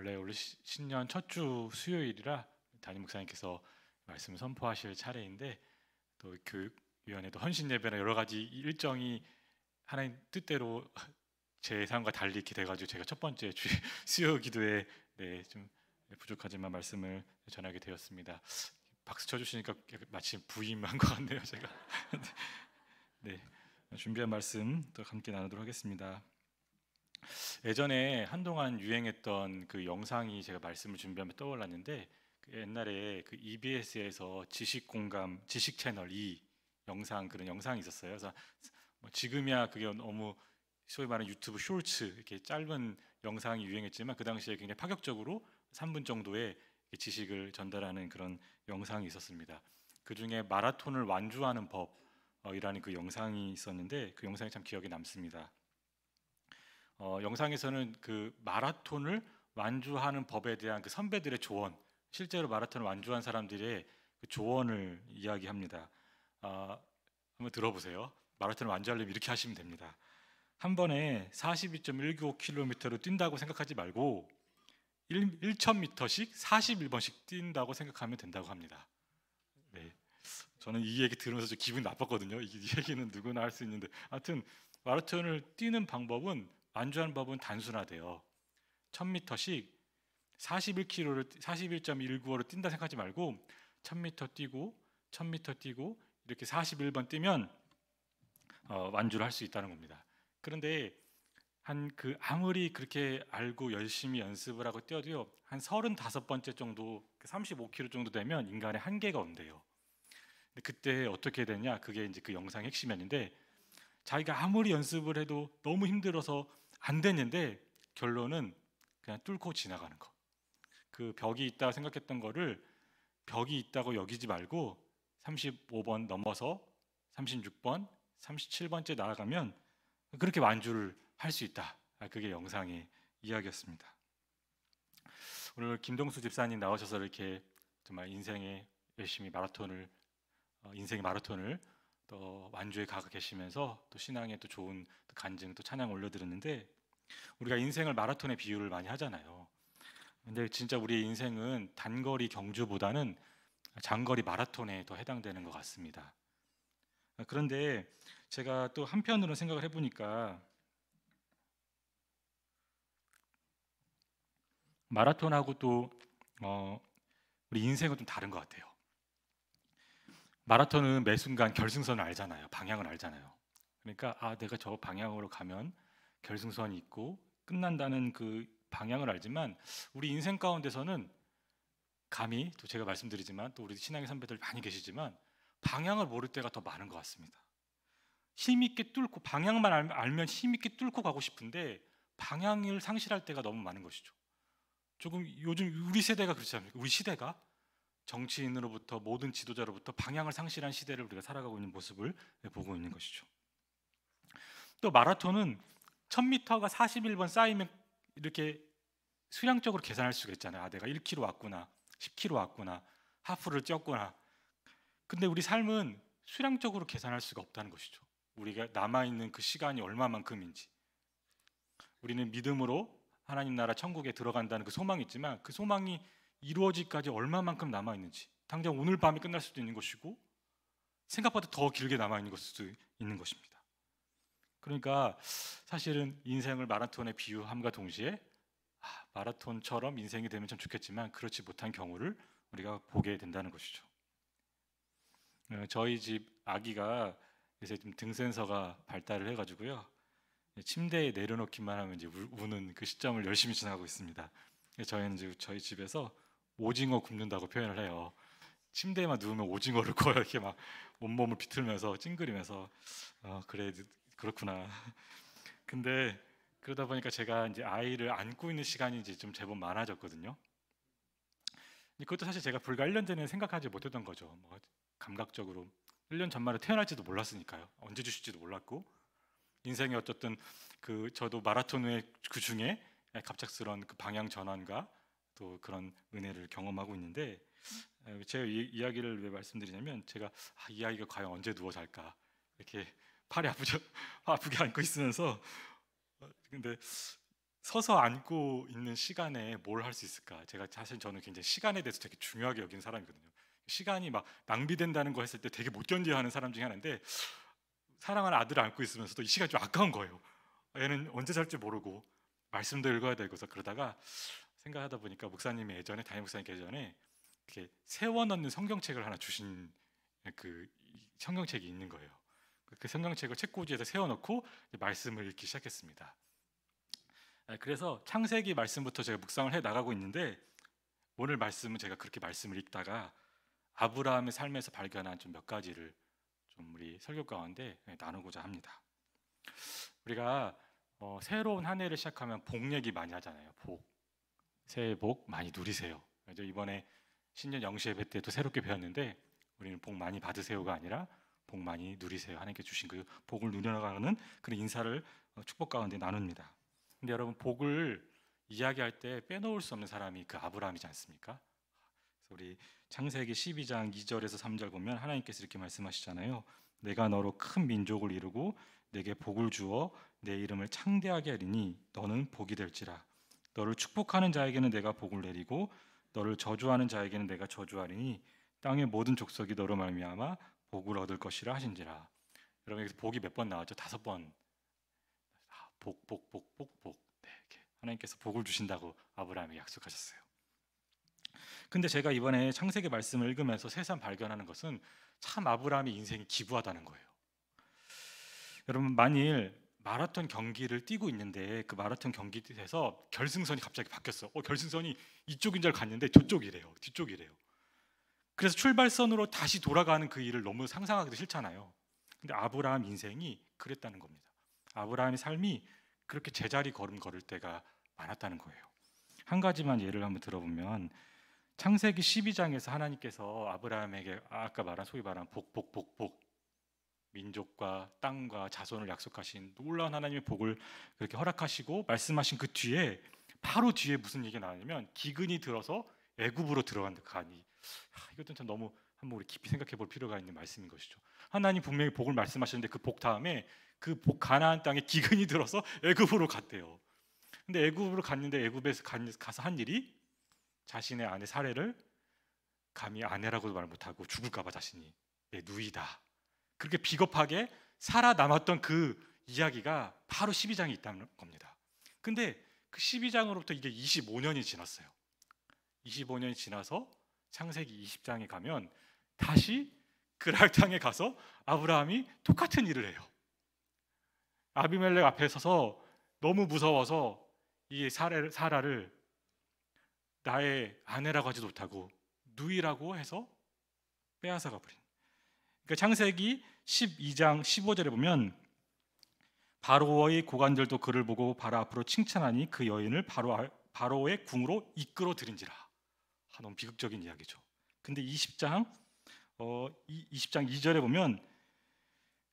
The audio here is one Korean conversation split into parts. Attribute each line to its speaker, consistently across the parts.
Speaker 1: 원래 신년 첫 주 수요일이라 담임 목사님께서 말씀을 선포하실 차례인데 또 교육위원회도 헌신 예배나 여러 가지 일정이 하나님 뜻대로 제 예상과 달리 이렇게 돼가지고 제가 첫 번째 수요 기도에 좀 부족하지만 말씀을 전하게 되었습니다. 박수 쳐주시니까 마치 부임한 것 같네요, 제가. 네, 준비한 말씀 또 함께 나누도록 하겠습니다. 예전에 한동안 유행했던 그 영상이 제가 말씀을 준비하면 떠올랐는데 옛날에 그 EBS에서 지식공감 지식 채널 2 영상 그런 영상이 있었어요. 그래서 지금이야 그게 너무 소위 말하는 유튜브 쇼츠 이렇게 짧은 영상이 유행했지만 그 당시에 굉장히 파격적으로 3분 정도의 지식을 전달하는 그런 영상이 있었습니다. 그 중에 마라톤을 완주하는 법이라는 그 영상이 있었는데 그 영상이 참 기억에 남습니다. 영상에서는 그 마라톤을 완주하는 법에 대한 그 선배들의 조언, 실제로 마라톤을 완주한 사람들의 그 조언을 이야기합니다. 한번 들어보세요. 마라톤을 완주하려면 이렇게 하시면 됩니다. 한 번에 42.195km로 뛴다고 생각하지 말고 1,000m씩 41번씩 뛴다고 생각하면 된다고 합니다. 네, 저는 이 얘기 들으면서 좀 기분이 나빴거든요. 이 얘기는 누구나 할 수 있는데 하여튼 마라톤을 뛰는 방법은 완주하는 법은 단순하대요. 1,000m씩 41.195로 뛴다 생각하지 말고 1,000m 뛰고 1,000m 뛰고 이렇게 41번 뛰면 완주를 할 수 있다는 겁니다. 그런데 아무리 그렇게 알고 열심히 연습을 하고 뛰어도요 한 35번째 정도 35km 정도 되면 인간의 한계가 온대요. 근데 그때 어떻게 되냐, 그게 이제 그 영상의 핵심이었는데 자기가 아무리 연습을 해도 너무 힘들어서 안 됐는데 결론은 그냥 뚫고 지나가는 거. 그 벽이 있다고 생각했던 거를 벽이 있다고 여기지 말고 35번 넘어서 36번, 37번째 나아가면 그렇게 완주를 할 수 있다. 그게 영상의 이야기였습니다. 오늘 김동수 집사님 나오셔서 이렇게 정말 인생의 마라톤을 또 완주에 가 계시면서 또 신앙에 또 좋은 간증 또 찬양 올려드렸는데 우리가 인생을 마라톤에 비유를 많이 하잖아요. 근데 진짜 우리의 인생은 단거리 경주보다는 장거리 마라톤에 더 해당되는 것 같습니다. 그런데 제가 또 한편으로 생각을 해보니까 마라톤하고 또 우리 인생은 좀 다른 것 같아요. 마라톤은 매 순간 결승선을 알잖아요. 방향을 알잖아요. 그러니까 내가 저 방향으로 가면 결승선이 있고 끝난다는 그 방향을 알지만 우리 인생 가운데서는 감히 또 제가 말씀드리지만 또 우리 신앙의 선배들 많이 계시지만 방향을 모를 때가 더 많은 것 같습니다. 힘있게 뚫고 방향만 알면 힘있게 뚫고 가고 싶은데 방향을 상실할 때가 너무 많은 것이죠. 조금 요즘 우리 세대가 그렇지 않습니까? 우리 시대가 정치인으로부터 모든 지도자로부터 방향을 상실한 시대를 우리가 살아가고 있는 모습을 보고 있는 것이죠. 또 마라톤은 1,000m가 41번 쌓이면 이렇게 수량적으로 계산할 수가 있잖아요. 내가 1km 왔구나, 10km 왔구나, 하프를 뛰었구나. 근데 우리 삶은 수량적으로 계산할 수가 없다는 것이죠. 우리가 남아있는 그 시간이 얼마만큼인지. 우리는 믿음으로 하나님 나라 천국에 들어간다는 그 소망이 있지만 그 소망이 이루어지기까지 얼마만큼 남아있는지, 당장 오늘 밤에 끝날 수도 있는 것이고 생각보다 더 길게 남아있는 것일 수도 있는 것입니다. 그러니까 사실은 인생을 마라톤에 비유함과 동시에 마라톤처럼 인생이 되면 참 좋겠지만 그렇지 못한 경우를 우리가 보게 된다는 것이죠. 저희 집 아기가 요새 좀 등센서가 발달을 해가지고요 침대에 내려놓기만 하면 이제 우는 그 시점을 열심히 지나가고 있습니다. 저희는 이제 저희 집에서 오징어 굽는다고 표현을 해요. 침대에만 누우면 오징어를 구워요. 이렇게 막 온몸을 비틀면서 찡그리면서 그래 그렇구나. 근데 그러다 보니까 제가 이제 아이를 안고 있는 시간이 이제 좀 제법 많아졌거든요. 그것도 사실 제가 불과 1년 전에 생각하지 못했던 거죠. 뭐 감각적으로 1년 전만 해도 태어날지도 몰랐으니까요. 언제 주실지도 몰랐고 인생의 어쨌든 저도 마라톤 후에 그 중에 갑작스러운 그 방향 전환과 또 그런 은혜를 경험하고 있는데 제가 이야기를 왜 말씀드리냐면 제가 이 아이가 과연 언제 누워 잘까 이렇게 팔이 아프게 안고 있으면서 근데 서서 앉고 있는 시간에 뭘 할 수 있을까? 제가 사실 저는 굉장히 시간에 대해서 되게 중요하게 여기는 사람이거든요. 시간이 막 낭비된다는 거 했을 때 되게 못 견뎌하는 사람 중에 하나인데, 사랑하는 아들을 안고 있으면서도 이 시간이 좀 아까운 거예요. 얘는 언제 잘지 모르고 말씀도 읽어야 되고서 그러다가 생각하다 보니까 목사님이 예전에 담임 목사님께 예전에 이렇게 세워 넣는 성경책을 하나 주신 그 성경책이 있는 거예요. 그 성경책을 책꽂이에서 세워 넣고 말씀을 읽기 시작했습니다. 그래서 창세기 말씀부터 제가 묵상을 해 나가고 있는데, 오늘 말씀은 제가 그렇게 말씀을 읽다가 아브라함의 삶에서 발견한 좀 몇 가지를 좀 우리 설교 가운데 나누고자 합니다. 우리가 새로운 한 해를 시작하면 복 얘기 많이 하잖아요. 복, 새해 복 많이 누리세요. 이번에 신년 영시 예배 때도 새롭게 배웠는데, 우리는 복 많이 받으세요가 아니라 복 많이 누리세요. 하나님께 주신 그 복을 누려나가는 그런 인사를 축복 가운데 나눕니다. 근데 여러분, 복을 이야기할 때 빼놓을 수 없는 사람이 그 아브라함이지 않습니까? 그래서 우리 창세기 12장 2절에서 3절 보면 하나님께서 이렇게 말씀하시잖아요. 내가 너로 큰 민족을 이루고 내게 복을 주어 내 이름을 창대하게 하리니 너는 복이 될지라. 너를 축복하는 자에게는 내가 복을 내리고 너를 저주하는 자에게는 내가 저주하리니 땅의 모든 족속이 너로 말미암아 복을 얻을 것이라 하신지라. 여러분, 여기서 복이 몇 번 나왔죠? 5번. 복, 복, 복, 복, 복. 네, 이렇게 하나님께서 복을 주신다고 아브라함에게 약속하셨어요. 근데 제가 이번에 창세기 말씀을 읽으면서 새삼 발견하는 것은 참 아브라함의 인생이 기부하다는 거예요. 여러분, 만일 마라톤 경기를 뛰고 있는데 그 마라톤 경기에서 결승선이 갑자기 바뀌었어. 결승선이 이쪽인 줄 갔는데 저쪽이래요. 뒤쪽이래요. 그래서 출발선으로 다시 돌아가는 그 일을 너무 상상하기도 싫잖아요. 근데 아브라함 인생이 그랬다는 겁니다. 아브라함의 삶이 그렇게 제자리 걸음 걸을 때가 많았다는 거예요. 한 가지만 예를 한번 들어보면, 창세기 12장에서 하나님께서 아브라함에게 아까 말한 소위 말한 복, 민족과 땅과 자손을 약속하신 놀라운 하나님의 복을 그렇게 허락하시고 말씀하신 그 뒤에, 바로 뒤에 무슨 얘기가 나오냐면 기근이 들어서 애굽으로 들어간다. 이것도 참 너무 한번 우리 깊이 생각해 볼 필요가 있는 말씀인 것이죠. 하나님 분명히 복을 말씀하셨는데 그 복 다음에 그 복 가나안 땅에 기근이 들어서 애굽으로 갔대요. 근데 애굽으로 갔는데 애굽에서 가서 한 일이 자신의 아내 사례를 감히 아내라고도 말 못하고 죽을까봐 자신이 내 누이다, 그렇게 비겁하게 살아남았던 그 이야기가 바로 12장에 있다는 겁니다. 근데 그 12장으로부터 이게 25년이 지났어요. 25년이 지나서 창세기 20장에 가면 다시 그랄 땅에 가서 아브라함이 똑같은 일을 해요. 아비멜렉 앞에 서서 너무 무서워서 이 사라를 나의 아내라고 하지도 못하고 누이라고 해서 빼앗아가 버린. 그러니까 창세기 12장 15절에 보면 바로의 고관들도 그를 보고 바로 앞으로 칭찬하니 그 여인을 바로의 궁으로 이끌어 들인지라. 너무 비극적인 이야기죠. 근데 20장 2절에 보면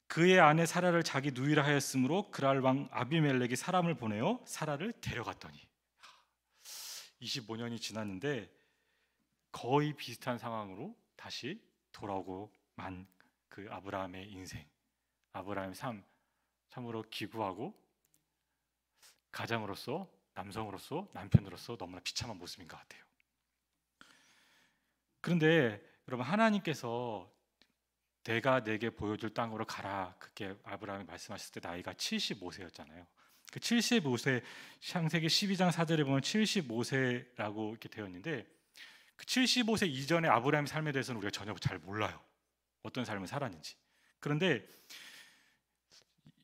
Speaker 1: 그의 아내 사라를 자기 누이라 하였으므로 그랄 왕 아비멜렉이 사람을 보내어 사라를 데려갔더니, 25년이 지났는데 거의 비슷한 상황으로 다시 돌아오고 만 그 아브라함의 인생, 아브라함의 삶, 참으로 기구하고 가장으로서, 남성으로서, 남편으로서 너무나 비참한 모습인 것 같아요. 그런데 여러분, 하나님께서 내가 내게 보여줄 땅으로 가라, 그렇게 아브라함이 말씀하셨을 때 나이가 75세였잖아요. 그 75세, 창세기 12장 4절에 보면 75세라고 이렇게 되어 있는데, 그 75세 이전의 아브라함의 삶에 대해서는 우리가 전혀 잘 몰라요. 어떤 삶을 살았는지. 그런데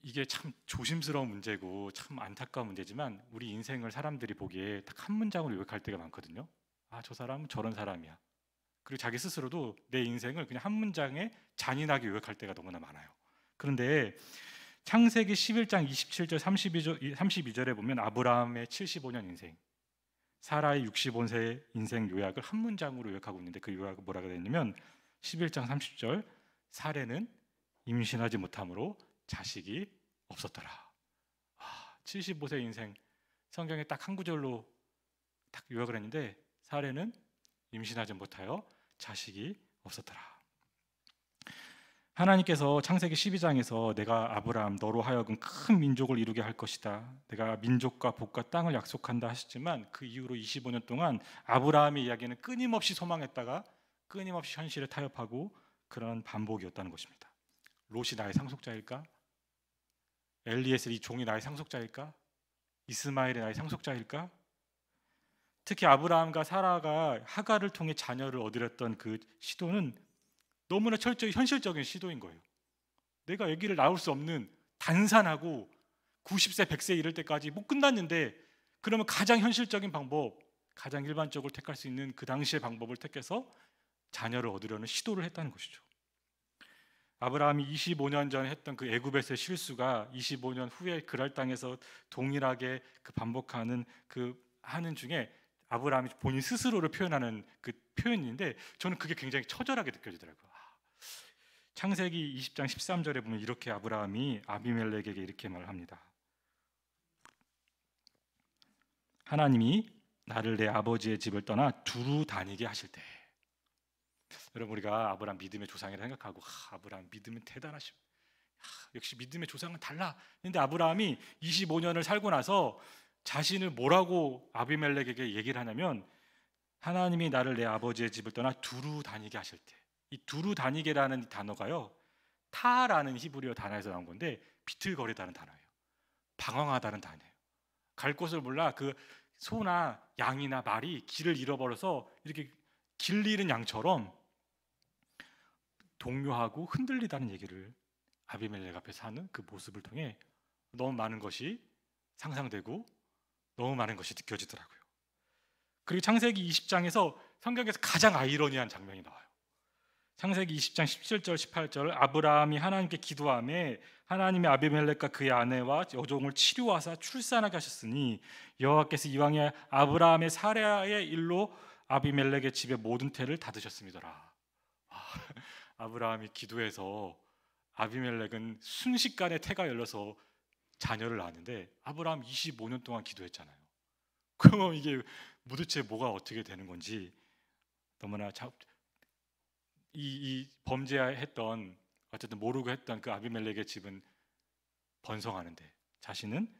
Speaker 1: 이게 참 조심스러운 문제고 참 안타까운 문제지만, 우리 인생을 사람들이 보기에 딱 한 문장으로 요약할 때가 많거든요. 저 사람은 저런 사람이야. 그리고 자기 스스로도 내 인생을 그냥 한 문장에 잔인하게 요약할 때가 너무나 많아요. 그런데 창세기 11장 27절 32절에 보면 아브라함의 75년 인생, 사라의 65세 인생 요약을 한 문장으로 요약하고 있는데, 그 요약은 뭐라고 되어 있냐면 11장 30절, 사례는 임신하지 못함으로 자식이 없었더라. 75세 인생, 성경에 딱 한 구절로 딱 요약을 했는데, 사례는 임신하지 못하여 자식이 없었더라. 하나님께서 창세기 12장에서 내가 아브라함 너로 하여금 큰 민족을 이루게 할 것이다, 내가 민족과 복과 땅을 약속한다 하셨지만 그 이후로 25년 동안 아브라함의 이야기는 끊임없이 소망했다가 끊임없이 현실에 타협하고 그런 반복이었다는 것입니다. 롯이 나의 상속자일까? 엘리에셀 이 종이 나의 상속자일까? 이스마엘이 나의 상속자일까? 특히 아브라함과 사라가 하갈을 통해 자녀를 얻으렸던 그 시도는 너무나 철저히 현실적인 시도인 거예요. 내가 아기를 낳을 수 없는 단산하고 90세 100세 이럴 때까지 못 끝났는데, 그러면 가장 현실적인 방법, 가장 일반적으로 택할 수 있는 그 당시의 방법을 택해서 자녀를 얻으려는 시도를 했다는 것이죠. 아브라함이 25년 전에 했던 그 애굽에서의 실수가 25년 후에 그랄 땅에서 동일하게 그 반복하는 그 하는 중에 아브라함이 본인 스스로를 표현하는 그 표현인데, 저는 그게 굉장히 처절하게 느껴지더라고요. 창세기 20장 13절에 보면 이렇게 아브라함이 아비멜렉에게 이렇게 말합니다. 하나님이 나를 내 아버지의 집을 떠나 두루 다니게 하실 때. 여러분, 우리가 아브라함 믿음의 조상이라 생각하고 아브라함 믿음은 대단하시오, 역시 믿음의 조상은 달라. 근데 아브라함이 25년을 살고 나서 자신을 뭐라고 아비멜렉에게 얘기를 하냐면, 하나님이 나를 내 아버지의 집을 떠나 두루 다니게 하실 때. 이 두루 다니게라는 단어가요, 타라는 히브리어 단어에서 나온 건데 비틀거리다는 단어예요. 방황하다는 단어예요. 갈 곳을 몰라 그 소나 양이나 말이 길을 잃어버려서 이렇게 길 잃은 양처럼 동요하고 흔들리다는 얘기를 아비멜렉 앞에서 하는 그 모습을 통해 너무 많은 것이 상상되고 너무 많은 것이 느껴지더라고요. 그리고 창세기 20장에서 성경에서 가장 아이러니한 장면이 나와요. 창세기 20장 17절 18절, 아브라함이 하나님께 기도하며 하나님의 아비멜렉과 그의 아내와 여종을 치료하사 출산하게 하셨으니 여호와께서 이왕에 아브라함의 사례의 일로 아비멜렉의 집의 모든 태를 닫으셨음이더라. 아브라함이 기도해서 아비멜렉은 순식간에 태가 열려서 자녀를 낳았는데 아브라함 25년 동안 기도했잖아요. 그럼 이게 도대체 뭐가 어떻게 되는 건지, 너무나 이 범죄했던, 어쨌든 모르고 했던 그 아비멜렉의 집은 번성하는데 자신은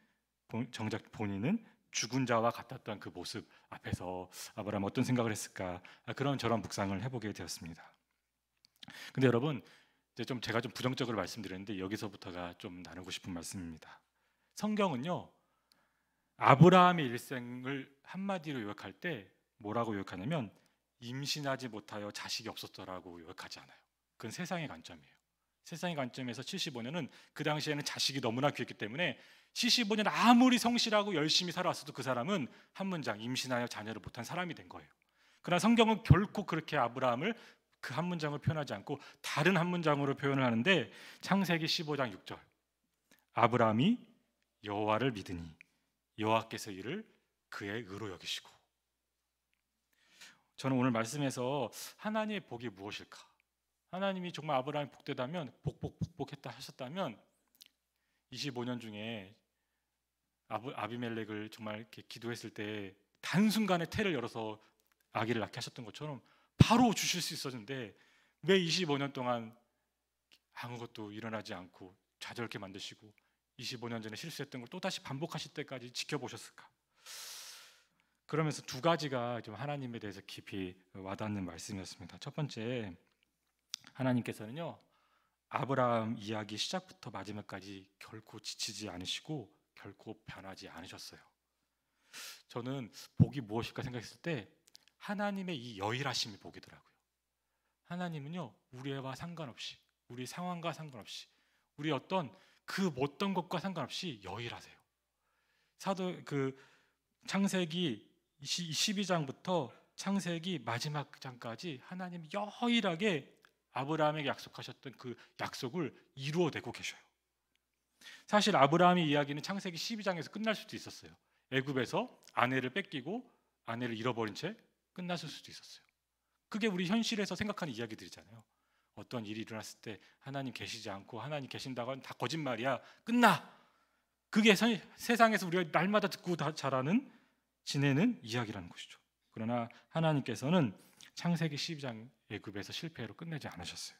Speaker 1: 정작 본인은 죽은 자와 같았던 그 모습 앞에서 아브라함 어떤 생각을 했을까, 그런 저런 묵상을 해보게 되었습니다. 근데 여러분, 이제 제가 좀 부정적으로 말씀드렸는데 여기서부터가 좀 나누고 싶은 말씀입니다. 성경은요, 아브라함의 일생을 한마디로 요약할 때 뭐라고 요약하냐면 임신하지 못하여 자식이 없었더라고 요약하지 않아요. 그건 세상의 관점이에요. 세상의 관점에서 75년은 그 당시에는 자식이 너무나 귀했기 때문에 75년 아무리 성실하고 열심히 살아왔어도 그 사람은 한 문장, 임신하여 자녀를 못한 사람이 된 거예요. 그러나 성경은 결코 그렇게 아브라함을 그 한 문장을 표현하지 않고 다른 한 문장으로 표현을 하는데, 창세기 15장 6절, 아브라함이 여호와를 믿으니 여호와께서 이를 그의 의로 여기시고. 저는 오늘 말씀에서 하나님의 복이 무엇일까, 하나님이 정말 아브라함이 복되다면 복복했다 하셨다면 25년 중에 아비멜렉을 정말 이렇게 기도했을 때 단순간에 태를 열어서 아기를 낳게 하셨던 것처럼 바로 주실 수 있었는데 왜 25년 동안 아무것도 일어나지 않고 좌절케 만드시고 25년 전에 실수했던 걸 또다시 반복하실 때까지 지켜보셨을까? 그러면서 두 가지가 좀 하나님에 대해서 깊이 와닿는 말씀이었습니다. 첫 번째, 하나님께서는요, 아브라함 이야기 시작부터 마지막까지 결코 지치지 않으시고 결코 변하지 않으셨어요. 저는 복이 무엇일까 생각했을 때 하나님의 이 여일하심이 복이더라고요. 하나님은요, 우리와 상관없이, 우리 상황과 상관없이, 우리 어떤 그 어떤 것과 상관없이 여일하세요. 창세기 12장부터 창세기 마지막 장까지 하나님이 여일하게 아브라함에게 약속하셨던 그 약속을 이루어내고 계셔요. 사실 아브라함의 이야기는 창세기 12장에서 끝날 수도 있었어요. 애굽에서 아내를 뺏기고 아내를 잃어버린 채 끝났을 수도 있었어요. 그게 우리 현실에서 생각하는 이야기들이잖아요. 어떤 일이 일어났을 때 하나님 계시지 않고 하나님 계신다고 하면 다 거짓말이야, 끝나. 그게 세상에서 우리가 날마다 듣고 다 자라는 지내는 이야기라는 것이죠. 그러나 하나님께서는 창세기 12장 애굽에서 실패로 끝내지 않으셨어요.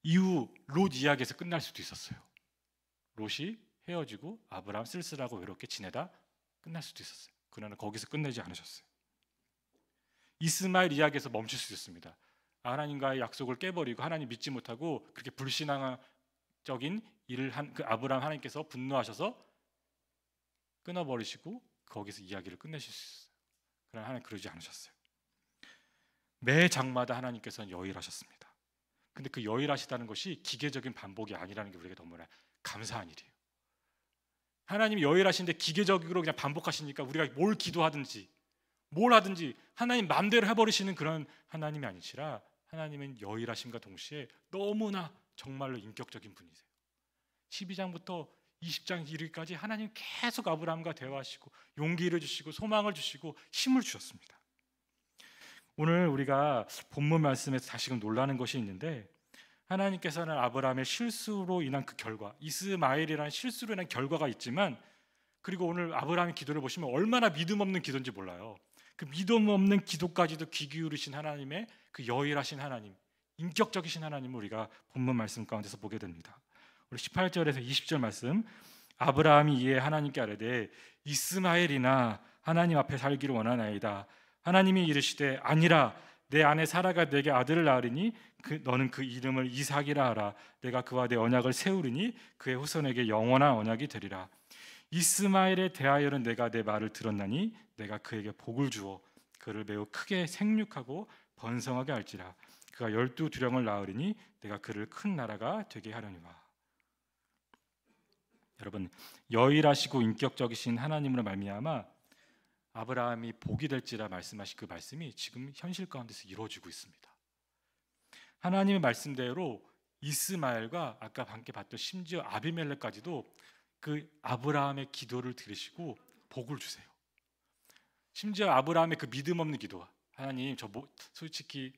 Speaker 1: 이후 롯 이야기에서 끝날 수도 있었어요. 롯이 헤어지고 아브라함 쓸쓸하고 외롭게 지내다 끝날 수도 있었어요. 그러나 거기서 끝내지 않으셨어요. 이스마엘 이야기에서 멈출 수 있습니다. 하나님과의 약속을 깨버리고 하나님 믿지 못하고 그렇게 불신앙적인 일을 한 그 아브라함, 하나님께서 분노하셔서 끊어버리시고 거기서 이야기를 끝내실 수 있어요. 그러나 하나님 그러지 않으셨어요. 매 장마다 하나님께서는 여일하셨습니다. 근데 그 여일하시다는 것이 기계적인 반복이 아니라는 게 우리에게 너무나 감사한 일이에요. 하나님이 여일하시는데 기계적으로 그냥 반복하시니까 우리가 뭘 기도하든지 뭘 하든지 하나님 마음대로 해버리시는 그런 하나님이 아니시라, 하나님은 여일하심과 동시에 너무나 정말로 인격적인 분이세요. 12장부터 20장 이르기까지 하나님 계속 아브라함과 대화하시고 용기를 주시고 소망을 주시고 힘을 주셨습니다. 오늘 우리가 본문 말씀에서 다시금 놀라는 것이 있는데, 하나님께서는 아브라함의 실수로 인한 그 결과, 이스마엘이라는 실수로 인한 결과가 있지만, 그리고 오늘 아브라함의 기도를 보시면 얼마나 믿음 없는 기도인지 몰라요. 그 믿음 없는 기도까지도 귀 기울이신 하나님의 그 여일하신 하나님, 인격적이신 하나님을 우리가 본문 말씀 가운데서 보게 됩니다. 우리 18절에서 20절 말씀, 아브라함이 이에 하나님께 아뢰되 이스마엘이나 하나님 앞에 살기를 원하나이다. 하나님이 이르시되 아니라 내 아내 사라가 내게 아들을 낳으리니 너는 그 이름을 이삭이라 하라. 내가 그와 내 언약을 세우리니 그의 후손에게 영원한 언약이 되리라. 이스마엘에 대하여는 내가 내 말을 들었나니 내가 그에게 복을 주어 그를 매우 크게 생육하고 번성하게 할지라. 그가 12두령을 낳으리니 내가 그를 큰 나라가 되게 하려니와. 여러분, 여일하시고 인격적이신 하나님으로 말미암아 아브라함이 복이 될지라 말씀하신 그 말씀이 지금 현실 가운데서 이루어지고 있습니다. 하나님의 말씀대로 이스마엘과 아까 함께 봤던 심지어 아비멜렉까지도 그 아브라함의 기도를 들으시고 복을 주세요. 심지어 아브라함의 그 믿음 없는 기도, 하나님 저 솔직히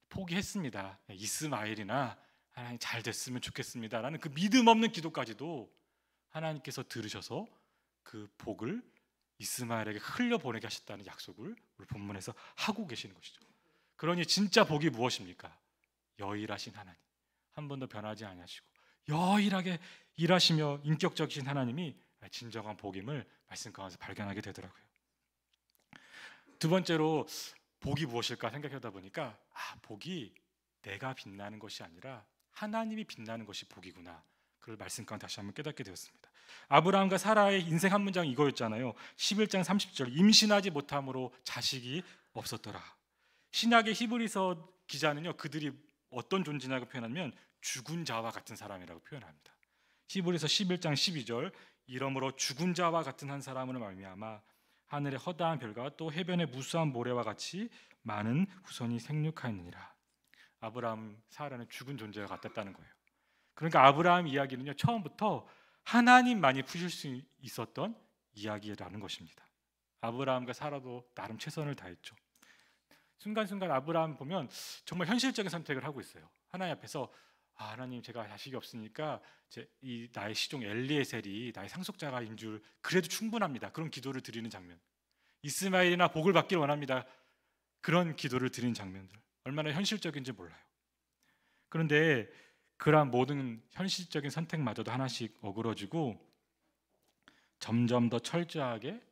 Speaker 1: 포기했습니다. 이스마엘이나 하나님 잘 됐으면 좋겠습니다 라는 그 믿음 없는 기도까지도 하나님께서 들으셔서 그 복을 이스마엘에게 흘려보내게 하셨다는 약속을 우리 본문에서 하고 계시는 것이죠. 그러니 진짜 복이 무엇입니까? 여일하신 하나님, 한 번도 변하지 아니하시고 여일하게 일하시며 인격적이신 하나님이 진정한 복임을 말씀 가운데서 발견하게 되더라고요. 두 번째로 복이 무엇일까 생각하다 보니까 복이 내가 빛나는 것이 아니라 하나님이 빛나는 것이 복이구나, 그걸 말씀 가운데 다시 한번 깨닫게 되었습니다. 아브라함과 사라의 인생 한 문장 이거였잖아요. 11장 30절, 임신하지 못함으로 자식이 없었더라. 신약의 히브리서 기자는요, 그들이 어떤 존재냐고 표현하면 죽은 자와 같은 사람이라고 표현합니다. 히브리서 11장 12절, 이러므로 죽은 자와 같은 한 사람으로 말미암아 하늘의 허다한 별과 또 해변의 무수한 모래와 같이 많은 후손이 생육하였느니라. 아브라함, 사라는 죽은 존재와 같았다는 거예요. 그러니까 아브라함 이야기는요, 처음부터 하나님만이 푸실 수 있었던 이야기라는 것입니다. 아브라함과 사라도 나름 최선을 다했죠. 순간순간 아브라함 보면 정말 현실적인 선택을 하고 있어요. 하나님 앞에서 하나님 제가 자식이 없으니까 나의 시종 엘리에셀이 나의 상속자가인 줄 그래도 충분합니다. 그런 기도를 드리는 장면, 이스마엘이나 복을 받기를 원합니다. 그런 기도를 드리는 장면들, 얼마나 현실적인지 몰라요. 그런데 그러한 모든 현실적인 선택마저도 하나씩 어그러지고 점점 더 철저하게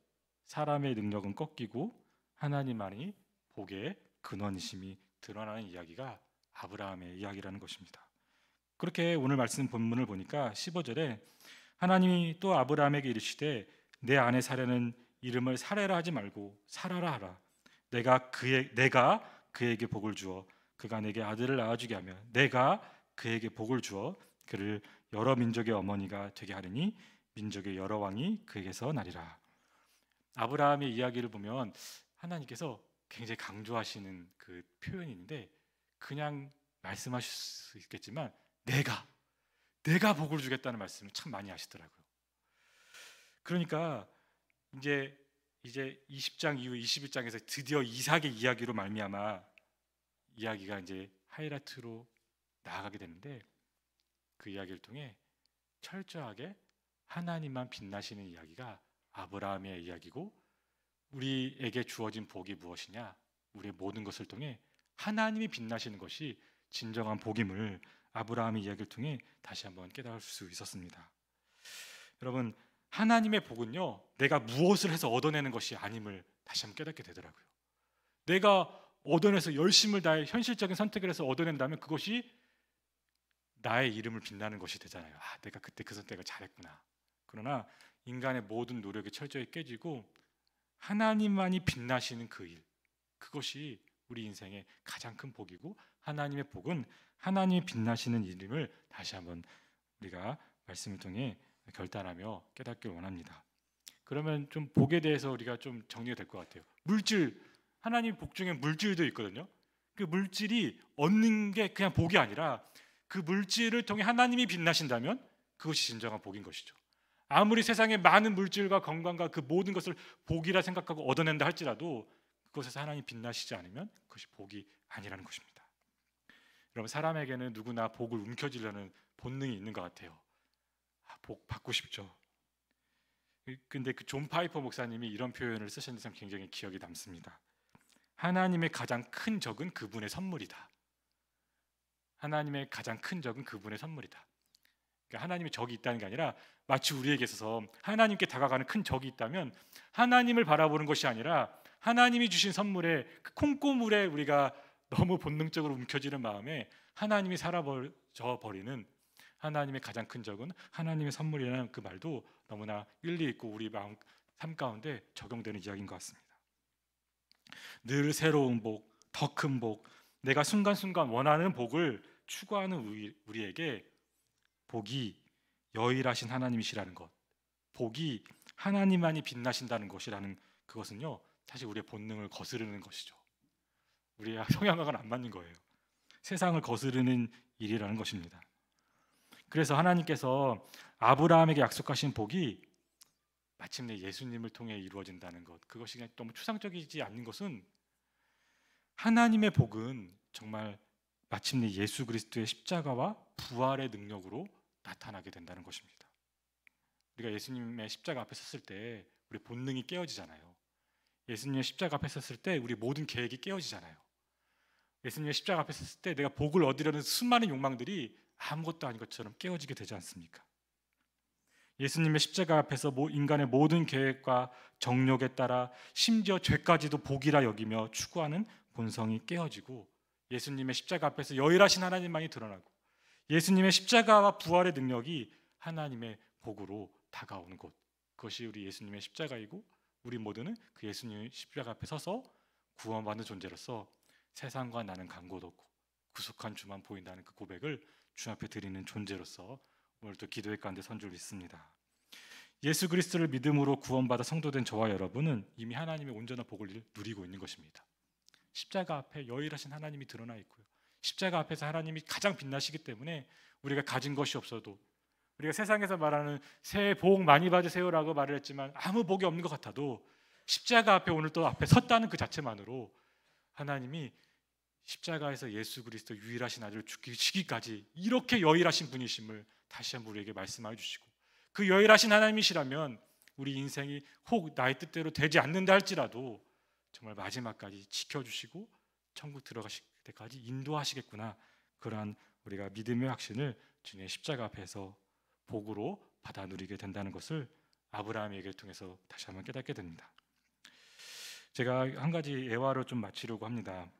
Speaker 1: 사람의 능력은 꺾이고 하나님만이 복의 근원이심이 드러나는 이야기가 아브라함의 이야기라는 것입니다. 그렇게 오늘 말씀 본문을 보니까 15절에 하나님이 또 아브라함에게 이르시되 내 아내 사라는 이름을 사레라 하지 말고 사라라 하라. 내가 그에게 복을 주어 그가 내게 아들을 낳아주게 하며 내가 그에게 복을 주어 그를 여러 민족의 어머니가 되게 하리니 민족의 여러 왕이 그에게서 나리라. 아브라함의 이야기를 보면 하나님께서 굉장히 강조하시는 그 표현인데, 그냥 말씀하실 수 있겠지만 내가 복을 주겠다는 말씀을 참 많이 하시더라고요. 그러니까 이제 20장 이후 21장에서 드디어 이삭의 이야기로 말미암아 이야기가 이제 하이라이트로 나아가게 되는데, 그 이야기를 통해 철저하게 하나님만 빛나시는 이야기가 아브라함의 이야기고, 우리에게 주어진 복이 무엇이냐, 우리의 모든 것을 통해 하나님이 빛나시는 것이 진정한 복임을 아브라함의 이야기를 통해 다시 한번 깨달을 수 있었습니다. 여러분, 하나님의 복은요, 내가 무엇을 해서 얻어내는 것이 아님을 다시 한번 깨닫게 되더라고요. 내가 얻어내서 열심을 다해 현실적인 선택을 해서 얻어낸다면 그것이 나의 이름을 빛나는 것이 되잖아요. 내가 그때 그 선택을 잘했구나. 그러나 인간의 모든 노력이 철저히 깨지고 하나님만이 빛나시는 그 일, 그것이 우리 인생의 가장 큰 복이고, 하나님의 복은 하나님이 빛나시는 이름을 다시 한번 우리가 말씀을 통해 결단하며 깨닫길 원합니다. 그러면 좀 복에 대해서 우리가 좀 정리가 될 것 같아요. 물질, 하나님 복 중에 물질도 있거든요. 그 물질이 얻는 게 그냥 복이 아니라 그 물질을 통해 하나님이 빛나신다면 그것이 진정한 복인 것이죠. 아무리 세상에 많은 물질과 건강과 그 모든 것을 복이라 생각하고 얻어낸다 할지라도 그것에서 하나님 빛나시지 않으면 그것이 복이 아니라는 것입니다. 여러분, 사람에게는 누구나 복을 움켜쥐려는 본능이 있는 것 같아요. 복 받고 싶죠. 근데 그 존 파이퍼 목사님이 이런 표현을 쓰셨는데 참 굉장히 기억이 남습니다. 하나님의 가장 큰 적은 그분의 선물이다. 하나님의 가장 큰 적은 그분의 선물이다. 그러니까 하나님의 적이 있다는 게 아니라 마치 우리에게 있어서 하나님께 다가가는 큰 적이 있다면 하나님을 바라보는 것이 아니라 하나님이 주신 선물에 그 콩고물에 우리가 너무 본능적으로 움켜쥐는 마음에 하나님이 사라져 버리는, 하나님의 가장 큰 적은 하나님의 선물이라는 그 말도 너무나 일리 있고 우리 마음 삶 가운데 적용되는 이야기인 것 같습니다. 늘 새로운 복, 더 큰 복, 내가 순간순간 원하는 복을 추구하는 우리에게 복이 여일하신 하나님이시라는 것, 복이 하나님만이 빛나신다는 것이라는 그것은요, 사실 우리의 본능을 거스르는 것이죠. 우리의 성향과는 안 맞는 거예요. 세상을 거스르는 일이라는 것입니다. 그래서 하나님께서 아브라함에게 약속하신 복이 마침내 예수님을 통해 이루어진다는 것, 그것이 그냥 너무 추상적이지 않는 것은, 하나님의 복은 정말 마침내 예수 그리스도의 십자가와 부활의 능력으로 나타나게 된다는 것입니다. 우리가 예수님의 십자가 앞에 섰을 때 우리 본능이 깨어지잖아요. 예수님의 십자가 앞에 섰을 때 우리 모든 계획이 깨어지잖아요. 예수님의 십자가 앞에 섰을 때 내가 복을 얻으려는 수많은 욕망들이 아무것도 아닌 것처럼 깨어지게 되지 않습니까? 예수님의 십자가 앞에서 인간의 모든 계획과 정욕에 따라 심지어 죄까지도 복이라 여기며 추구하는 본성이 깨어지고, 예수님의 십자가 앞에서 여일하신 하나님만이 드러나고 예수님의 십자가와 부활의 능력이 하나님의 복으로 다가오는 곳, 그것이 우리 예수님의 십자가이고, 우리 모두는 그 예수님의 십자가 앞에 서서 구원받는 존재로서 세상과 나는 간 곳 없고 구속한 주만 보인다는 그 고백을 주 앞에 드리는 존재로서 오늘 또 기도의 가운데 선주를 있습니다. 예수 그리스도를 믿음으로 구원받아 성도된 저와 여러분은 이미 하나님의 온전한 복을 누리고 있는 것입니다. 십자가 앞에 여일하신 하나님이 드러나 있고요, 십자가 앞에서 하나님이 가장 빛나시기 때문에 우리가 가진 것이 없어도, 우리가 세상에서 말하는 새해 복 많이 받으세요라고 말을 했지만 아무 복이 없는 것 같아도 십자가 앞에 오늘 또 앞에 섰다는 그 자체만으로 하나님이 십자가에서 예수 그리스도 유일하신 아들을 죽이시기까지 이렇게 여일하신 분이심을 다시 한번 우리에게 말씀해 주시고, 그 여일하신 하나님이시라면 우리 인생이 혹 나의 뜻대로 되지 않는다 할지라도 정말 마지막까지 지켜주시고 천국 들어가실 때까지 인도하시겠구나, 그러한 우리가 믿음의 확신을 주님의 십자가 앞에서 복으로 받아 누리게 된다는 것을 아브라함의 얘기를 통해서 다시 한번 깨닫게 됩니다. 제가 한 가지 예화로 좀 마치려고 합니다.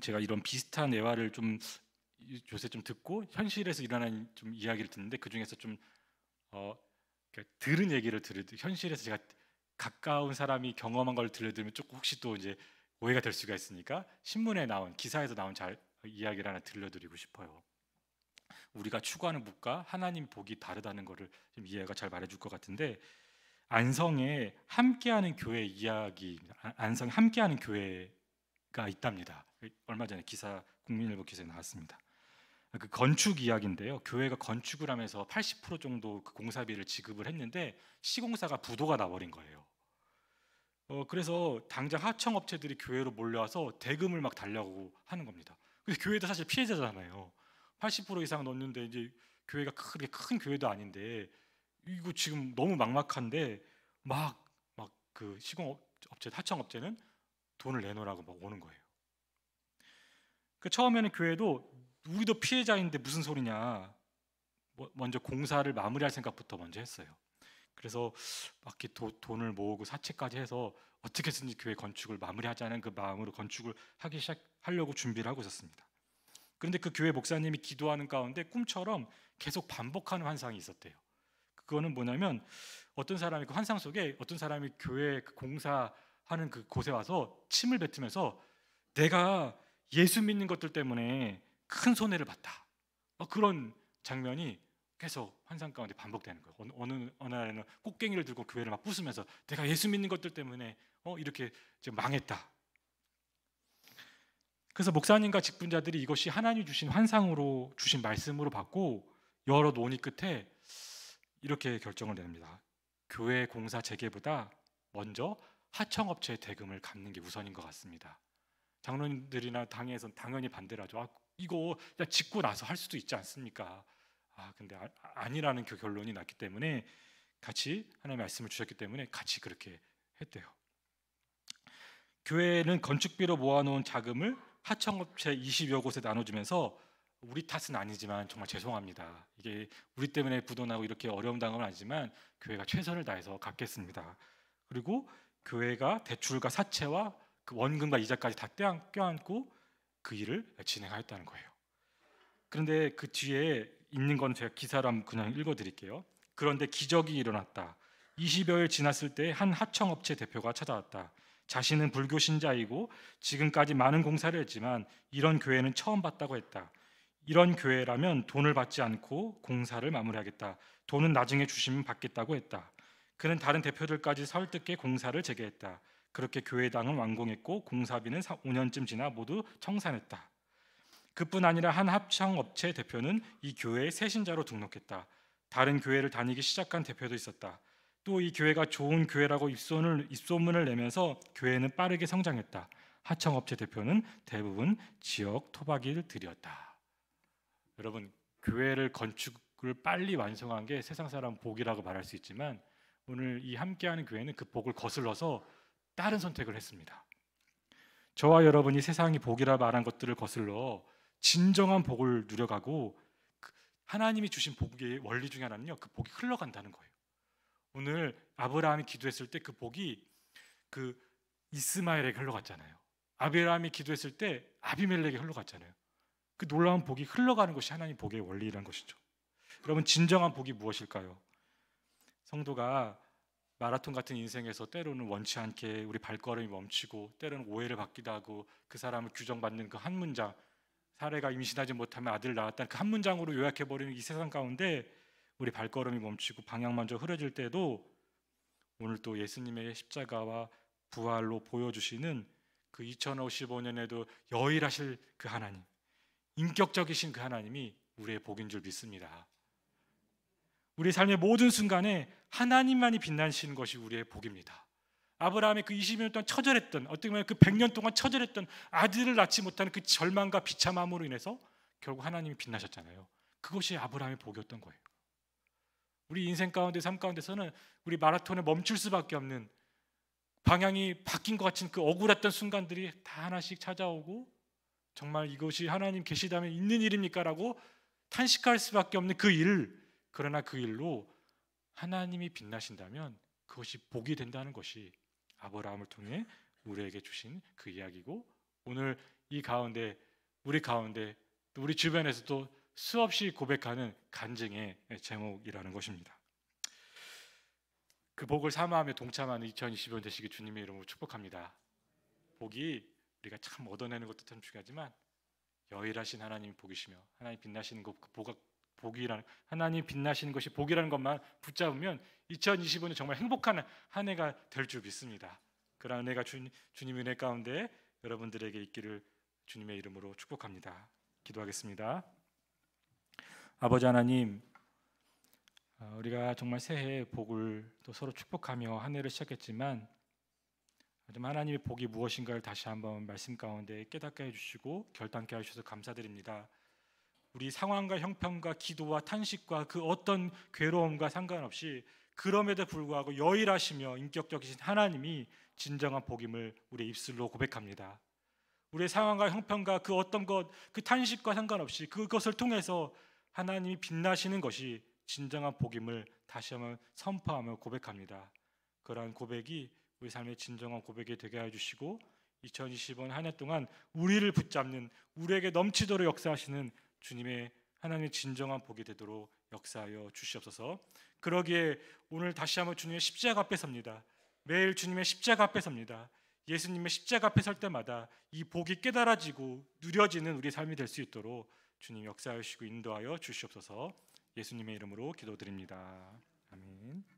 Speaker 1: 제가 이런 비슷한 예화를 좀 요새 좀 듣고 현실에서 일어난 좀 이야기를 듣는데, 그 중에서 좀 들은 얘기를 현실에서 제가 가까운 사람이 경험한 걸 들려드리면 조금 혹시 또 이제 오해가 될 수가 있으니까 신문에 나온, 기사에서 나온 이야기를 하나 들려드리고 싶어요. 우리가 추구하는 복과 하나님 복이 다르다는 것을 좀 이해가 잘 말해줄 것 같은데, 안성에 함께하는 교회 이야기, 안성에 함께하는 교회가 있답니다. 얼마 전에 국민일보 기사에 나왔습니다. 그 건축 이야기인데요, 교회가 건축을 하면서 80% 정도 그 공사비를 지급을 했는데 시공사가 부도가 나버린 거예요. 그래서 당장 하청업체들이 교회로 몰려와서 대금을 막 달라고 하는 겁니다. 근데 교회도 사실 피해자잖아요. 80% 이상 넣었는데 이제 교회가 그렇게 큰 교회도 아닌데 이거 지금 너무 막막한데 막 그 시공업체, 하청업체는 돈을 내놓으라고 막 오는 거예요. 그 처음에는 교회도 우리도 피해자인데 무슨 소리냐, 먼저 공사를 마무리할 생각부터 먼저 했어요. 그래서 막 이렇게 돈을 모으고 사채까지 해서 어떻게든지 교회 건축을 마무리하자는 그 마음으로 건축을 하려고 준비를 하고 있었습니다. 그런데 그 교회 목사님이 기도하는 가운데 꿈처럼 계속 반복하는 환상이 있었대요. 그거는 뭐냐면 어떤 사람이 그 환상 속에 어떤 사람이 교회 그 공사하는 그 곳에 와서 침을 뱉으면서 내가 예수 믿는 것들 때문에 큰 손해를 봤다. 그런 장면이 계속 환상 가운데 반복되는 거예요. 어느 날에는 꽃갱이를 들고 교회를 막 부수면서 내가 예수 믿는 것들 때문에 이렇게 지금 망했다. 그래서 목사님과 직분자들이 이것이 하나님 주신 환상으로 주신 말씀으로 받고 여러 논의 끝에 이렇게 결정을 내립니다. 교회 공사 재개보다 먼저 하청업체의 대금을 갚는 게 우선인 것 같습니다. 장로님들이나 당에서는 당연히 반대를 하죠. 이거 짓고 나서 할 수도 있지 않습니까? 근데 아니라는 그 결론이 났기 때문에 같이 하나님의 말씀을 주셨기 때문에 같이 그렇게 했대요. 교회는 건축비로 모아놓은 자금을 하청업체 20여 곳에 나눠주면서 우리 탓은 아니지만 정말 죄송합니다. 이게 우리 때문에 부도나고 이렇게 어려움 당한 건 아니지만 교회가 최선을 다해서 갚겠습니다. 그리고 교회가 대출과 사채와 그 원금과 이자까지 다 껴안고 그 일을 진행하였다는 거예요. 그런데 그 뒤에 있는 건 제가 기사로 한번 그냥 읽어드릴게요. 그런데 기적이 일어났다. 20여일 지났을 때 한 하청업체 대표가 찾아왔다. 자신은 불교 신자이고 지금까지 많은 공사를 했지만 이런 교회는 처음 봤다고 했다. 이런 교회라면 돈을 받지 않고 공사를 마무리하겠다. 돈은 나중에 주시면 받겠다고 했다. 그는 다른 대표들까지 설득해 공사를 재개했다. 그렇게 교회당은 완공했고 공사비는 5년쯤 지나 모두 청산했다. 그뿐 아니라 한 합창업체 대표는 이 교회의 새신자로 등록했다. 다른 교회를 다니기 시작한 대표도 있었다. 또 이 교회가 좋은 교회라고 입소문을 내면서 교회는 빠르게 성장했다. 하청업체 대표는 대부분 지역 토박이들이었다. 여러분, 교회를 건축을 빨리 완성한 게 세상 사람 복이라고 말할 수 있지만 오늘 이 함께하는 교회는 그 복을 거슬러서 다른 선택을 했습니다. 저와 여러분이 세상이 복이라 말한 것들을 거슬러 진정한 복을 누려가고 하나님이 주신 복의 원리 중에 하나는요, 그 복이 흘러간다는 거예요. 오늘 아브라함이 기도했을 때 그 복이 그 이스마엘에게 흘러갔잖아요. 아브라함이 기도했을 때 아비멜렉에게 흘러갔잖아요. 그 놀라운 복이 흘러가는 것이 하나님 복의 원리라는 것이죠. 여러분, 진정한 복이 무엇일까요? 성도가 마라톤 같은 인생에서 때로는 원치 않게 우리 발걸음이 멈추고 때로는 오해를 받기도 하고 그 사람을 규정받는 그 한 문장, 사례가 임신하지 못하면 아들을 낳았다는 그 한 문장으로 요약해버리는 이 세상 가운데 우리 발걸음이 멈추고 방향마저 흐려질 때도 오늘 또 예수님의 십자가와 부활로 보여주시는 그 2055년에도 여일하실 그 하나님, 인격적이신 그 하나님이 우리의 복인 줄 믿습니다. 우리 삶의 모든 순간에 하나님만이 빛나시는 것이 우리의 복입니다. 아브라함의 그 20년 동안 처절했던, 어떻게 보면 그 100년 동안 처절했던 아들을 낳지 못하는 그 절망과 비참함으로 인해서 결국 하나님이 빛나셨잖아요. 그것이 아브라함의 복이었던 거예요. 우리 인생 가운데, 삶 가운데서는 우리 마라톤에 멈출 수밖에 없는, 방향이 바뀐 것 같은 그 억울했던 순간들이 다 하나씩 찾아오고 정말 이것이 하나님 계시다면 있는 일입니까? 라고 탄식할 수밖에 없는 그 일, 그러나 그 일로 하나님이 빛나신다면 그것이 복이 된다는 것이 아브라함을 통해 우리에게 주신 그 이야기고, 오늘 이 가운데 우리 가운데 또 우리 주변에서도 수없이 고백하는 간증의 제목이라는 것입니다. 그 복을 사모하며 동참하는 2025년 되시기 주님의 이름으로 축복합니다. 복이 우리가 참 얻어내는 것도 참 중요하지만 여일하신 하나님이 복이시며 하나님 빛나시는 것, 그 복이라는, 하나님 빛나시는 것이 복이라는 것만 붙잡으면 2025년 정말 행복한 한 해가 될 줄 믿습니다. 그런 은혜가 주님의 은혜 가운데 여러분들에게 있기를 주님의 이름으로 축복합니다. 기도하겠습니다. 아버지 하나님, 우리가 정말 새해 복을 또 서로 축복하며 한 해를 시작했지만 하나님의 복이 무엇인가를 다시 한번 말씀 가운데 깨닫게 해주시고 결단케 해주셔서 감사드립니다. 우리 상황과 형편과 기도와 탄식과 그 어떤 괴로움과 상관없이 그럼에도 불구하고 여일하시며 인격적이신 하나님이 진정한 복임을 우리의 입술로 고백합니다. 우리의 상황과 형편과 그 어떤 것, 그 탄식과 상관없이 그것을 통해서 하나님이 빛나시는 것이 진정한 복임을 다시 한번 선포하며 고백합니다. 그러한 고백이 우리 삶의 진정한 고백이 되게 해주시고 2025년 한 해 동안 우리를 붙잡는, 우리에게 넘치도록 역사하시는 주님의 하나님의 진정한 복이 되도록 역사하여 주시옵소서. 그러기에 오늘 다시 한번 주님의 십자가 앞에 섭니다. 매일 주님의 십자가 앞에 섭니다. 예수님의 십자가 앞에 설 때마다 이 복이 깨달아지고 누려지는 우리 삶이 될 수 있도록 주님 역사하시고 인도하여 주시옵소서. 예수님의 이름으로 기도드립니다. 아멘.